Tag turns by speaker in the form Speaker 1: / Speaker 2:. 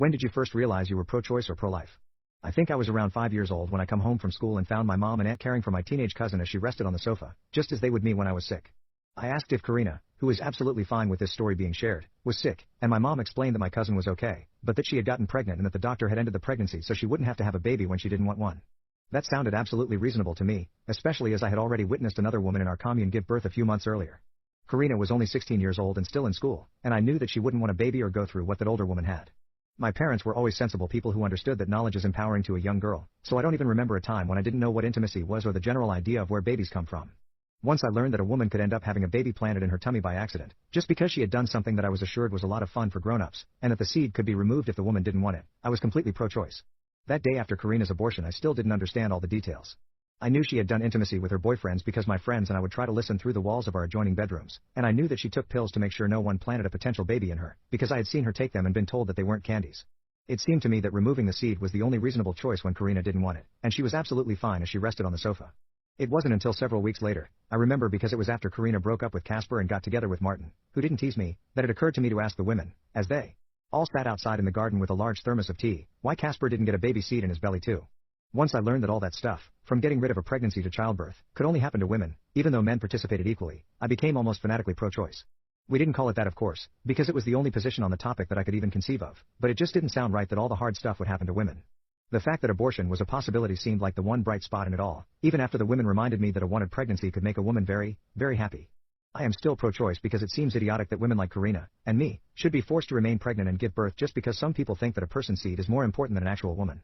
Speaker 1: When did you first realize you were pro-choice or pro-life? I think I was around 5 years old when I come home from school and found my mom and aunt caring for my teenage cousin as she rested on the sofa, just as they would me when I was sick. I asked if Karina, who is absolutely fine with this story being shared, was sick, and my mom explained that my cousin was okay, but that she had gotten pregnant and that the doctor had ended the pregnancy so she wouldn't have to have a baby when she didn't want one. That sounded absolutely reasonable to me, especially as I had already witnessed another woman in our commune give birth a few months earlier. Karina was only 16 years old and still in school, and I knew that she wouldn't want a baby or go through what that older woman had. My parents were always sensible people who understood that knowledge is empowering to a young girl, so I don't even remember a time when I didn't know what intimacy was or the general idea of where babies come from. Once I learned that a woman could end up having a baby planted in her tummy by accident, just because she had done something that I was assured was a lot of fun for grown-ups, and that the seed could be removed if the woman didn't want it, I was completely pro-choice. That day after Karina's abortion I still didn't understand all the details. I knew she had done intimacy with her boyfriends because my friends and I would try to listen through the walls of our adjoining bedrooms, and I knew that she took pills to make sure no one planted a potential baby in her, because I had seen her take them and been told that they weren't candies. It seemed to me that removing the seed was the only reasonable choice when Karina didn't want it, and she was absolutely fine as she rested on the sofa. It wasn't until several weeks later, I remember because it was after Karina broke up with Casper and got together with Martin, who didn't tease me, that it occurred to me to ask the women, as they all sat outside in the garden with a large thermos of tea, why Casper didn't get a baby seed in his belly too. Once I learned that all that stuff, from getting rid of a pregnancy to childbirth, could only happen to women, even though men participated equally, I became almost fanatically pro-choice. We didn't call it that of course, because it was the only position on the topic that I could even conceive of, but it just didn't sound right that all the hard stuff would happen to women. The fact that abortion was a possibility seemed like the one bright spot in it all, even after the women reminded me that a wanted pregnancy could make a woman very, very happy. I am still pro-choice because it seems idiotic that women like Karina, and me, should be forced to remain pregnant and give birth just because some people think that a person's seed is more important than an actual woman.